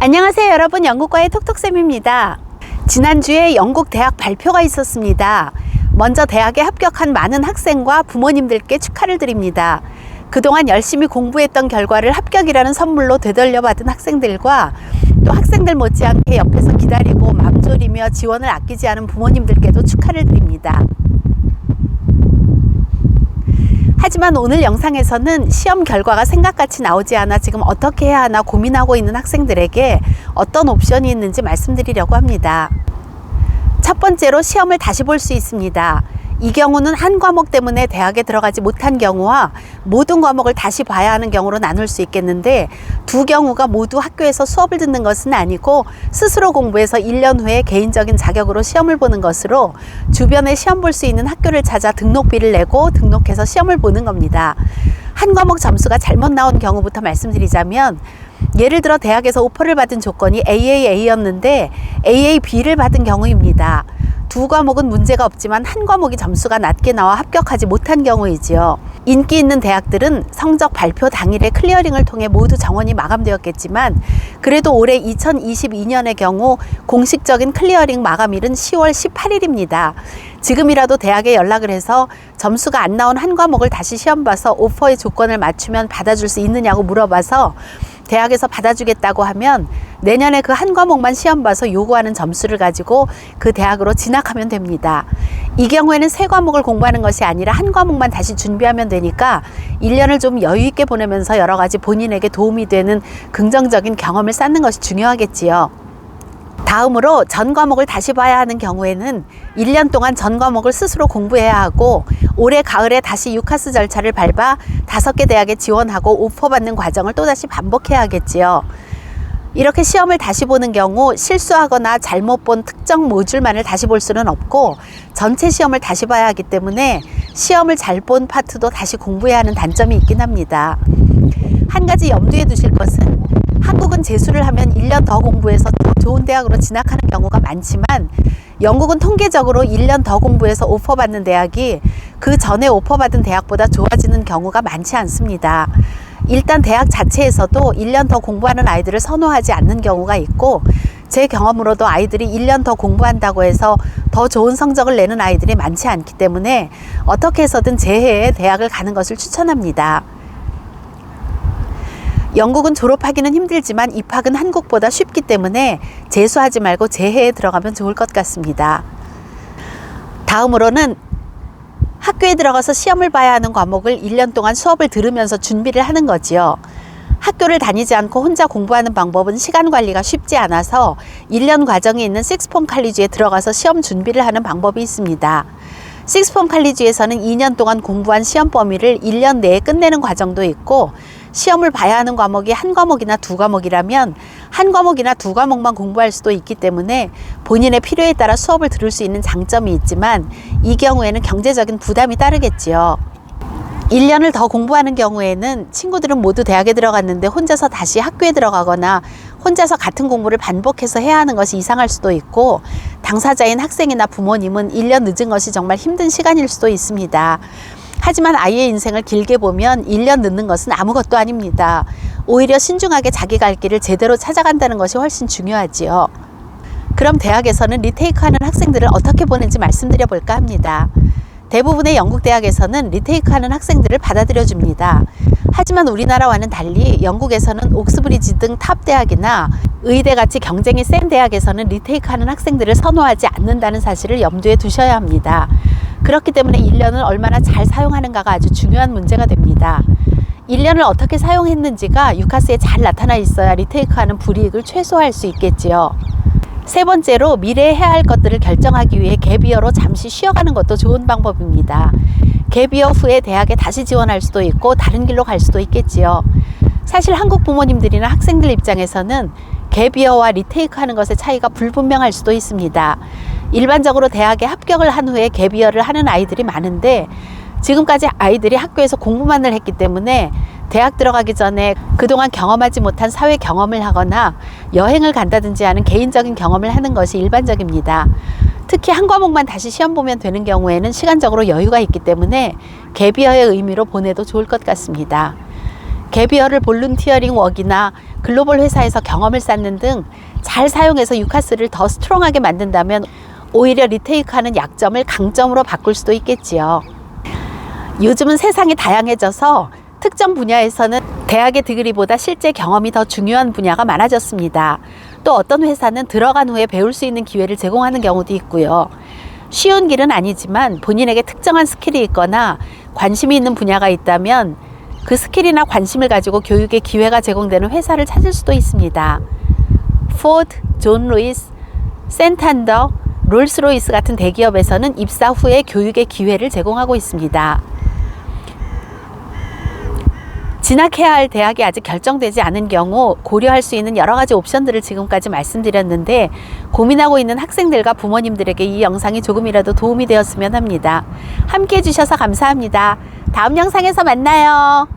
안녕하세요 여러분, 영국과의 톡톡쌤입니다. 지난주에 영국 대학 발표가 있었습니다. 먼저 대학에 합격한 많은 학생과 부모님들께 축하를 드립니다. 그동안 열심히 공부했던 결과를 합격이라는 선물로 되돌려받은 학생들과 또 학생들 못지않게 옆에서 기다리고 맘졸이며 지원을 아끼지 않은 부모님들께도 축하를 드립니다. 하지만 오늘 영상에서는 시험 결과가 생각같이 나오지 않아 지금 어떻게 해야 하나 고민하고 있는 학생들에게 어떤 옵션이 있는지 말씀드리려고 합니다. 첫 번째로 시험을 다시 볼 수 있습니다. 이 경우는 한 과목 때문에 대학에 들어가지 못한 경우와 모든 과목을 다시 봐야 하는 경우로 나눌 수 있겠는데, 두 경우가 모두 학교에서 수업을 듣는 것은 아니고 스스로 공부해서 1년 후에 개인적인 자격으로 시험을 보는 것으로 주변에 시험 볼 수 있는 학교를 찾아 등록비를 내고 등록해서 시험을 보는 겁니다. 한 과목 점수가 잘못 나온 경우부터 말씀드리자면, 예를 들어 대학에서 오퍼를 받은 조건이 AAA였는데 AAB를 받은 경우입니다. 두 과목은 문제가 없지만 한 과목이 점수가 낮게 나와 합격하지 못한 경우이지요. 인기 있는 대학들은 성적 발표 당일에 클리어링을 통해 모두 정원이 마감되었겠지만, 그래도 올해 2022년의 경우 공식적인 클리어링 마감일은 10월 18일입니다. 지금이라도 대학에 연락을 해서 점수가 안 나온 한 과목을 다시 시험 봐서 오퍼의 조건을 맞추면 받아줄 수 있느냐고 물어봐서 대학에서 받아주겠다고 하면 내년에 그 한 과목만 시험 봐서 요구하는 점수를 가지고 그 대학으로 진학하면 됩니다. 이 경우에는 세 과목을 공부하는 것이 아니라 한 과목만 다시 준비하면 되니까 1년을 좀 여유 있게 보내면서 여러 가지 본인에게 도움이 되는 긍정적인 경험을 쌓는 것이 중요하겠지요. 다음으로 전 과목을 다시 봐야 하는 경우에는 1년 동안 전 과목을 스스로 공부해야 하고, 올해 가을에 다시 유카스 절차를 밟아 5개 대학에 지원하고 오퍼 받는 과정을 또다시 반복해야 하겠지요. 이렇게 시험을 다시 보는 경우 실수하거나 잘못 본 특정 모듈만을 다시 볼 수는 없고 전체 시험을 다시 봐야 하기 때문에 시험을 잘 본 파트도 다시 공부해야 하는 단점이 있긴 합니다. 한 가지 염두에 두실 것은, 한국은 재수를 하면 1년 더 공부해서 더 좋은 대학으로 진학하는 경우가 많지만, 영국은 통계적으로 1년 더 공부해서 오퍼 받는 대학이 그 전에 오퍼 받은 대학보다 좋아지는 경우가 많지 않습니다. 일단 대학 자체에서도 1년 더 공부하는 아이들을 선호하지 않는 경우가 있고, 제 경험으로도 아이들이 1년 더 공부한다고 해서 더 좋은 성적을 내는 아이들이 많지 않기 때문에 어떻게 해서든 재해에 대학을 가는 것을 추천합니다. 영국은 졸업하기는 힘들지만 입학은 한국보다 쉽기 때문에 재수하지 말고 재해에 들어가면 좋을 것 같습니다. 다음으로는 학교에 들어가서 시험을 봐야 하는 과목을 1년 동안 수업을 들으면서 준비를 하는 거지요. 학교를 다니지 않고 혼자 공부하는 방법은 시간 관리가 쉽지 않아서 1년 과정에 있는 식스폼 칼리지에 들어가서 시험 준비를 하는 방법이 있습니다. 식스폼 칼리지에서는 2년 동안 공부한 시험 범위를 1년 내에 끝내는 과정도 있고, 시험을 봐야 하는 과목이 한 과목이나 두 과목이라면 한 과목이나 두 과목만 공부할 수도 있기 때문에 본인의 필요에 따라 수업을 들을 수 있는 장점이 있지만, 이 경우에는 경제적인 부담이 따르겠지요. 1년을 더 공부하는 경우에는 친구들은 모두 대학에 들어갔는데 혼자서 다시 학교에 들어가거나 혼자서 같은 공부를 반복해서 해야 하는 것이 이상할 수도 있고, 당사자인 학생이나 부모님은 1년 늦은 것이 정말 힘든 시간일 수도 있습니다. 하지만 아이의 인생을 길게 보면 1년 늦는 것은 아무것도 아닙니다. 오히려 신중하게 자기 갈 길을 제대로 찾아간다는 것이 훨씬 중요하지요. 그럼 대학에서는 리테이크하는 학생들을 어떻게 보는지 말씀드려 볼까 합니다. 대부분의 영국 대학에서는 리테이크하는 학생들을 받아들여 줍니다. 하지만 우리나라와는 달리 영국에서는 옥스브리지 등 탑 대학이나 의대같이 경쟁이 센 대학에서는 리테이크하는 학생들을 선호하지 않는다는 사실을 염두에 두셔야 합니다. 그렇기 때문에 1년을 얼마나 잘 사용하는가가 아주 중요한 문제가 됩니다. 1년을 어떻게 사용했는지가 유카스에 잘 나타나 있어야 리테이크하는 불이익을 최소화할 수 있겠지요. 세 번째로 미래에 해야 할 것들을 결정하기 위해 갭이어로 잠시 쉬어가는 것도 좋은 방법입니다. 갭이어 후에 대학에 다시 지원할 수도 있고 다른 길로 갈 수도 있겠지요. 사실 한국 부모님들이나 학생들 입장에서는 갭이어와 리테이크하는 것의 차이가 불분명할 수도 있습니다. 일반적으로 대학에 합격을 한 후에 갭이어를 하는 아이들이 많은데, 지금까지 아이들이 학교에서 공부만을 했기 때문에 대학 들어가기 전에 그동안 경험하지 못한 사회 경험을 하거나 여행을 간다든지 하는 개인적인 경험을 하는 것이 일반적입니다. 특히 한 과목만 다시 시험 보면 되는 경우에는 시간적으로 여유가 있기 때문에 갭이어의 의미로 보내도 좋을 것 같습니다. 개비어럴 볼룬티어링 웍이나 글로벌 회사에서 경험을 쌓는 등 잘 사용해서 유카스를 더 스트롱하게 만든다면 오히려 리테이크하는 약점을 강점으로 바꿀 수도 있겠지요. 요즘은 세상이 다양해져서 특정 분야에서는 대학의 디그리보다 실제 경험이 더 중요한 분야가 많아졌습니다. 또 어떤 회사는 들어간 후에 배울 수 있는 기회를 제공하는 경우도 있고요. 쉬운 길은 아니지만 본인에게 특정한 스킬이 있거나 관심이 있는 분야가 있다면 그 스킬이나 관심을 가지고 교육의 기회가 제공되는 회사를 찾을 수도 있습니다. 포드, 존 루이스, 센탄더, 롤스로이스 같은 대기업에서는 입사 후에 교육의 기회를 제공하고 있습니다. 진학해야 할 대학이 아직 결정되지 않은 경우 고려할 수 있는 여러 가지 옵션들을 지금까지 말씀드렸는데 고민하고 있는 학생들과 부모님들에게 이 영상이 조금이라도 도움이 되었으면 합니다. 함께 해주셔서 감사합니다. 다음 영상에서 만나요.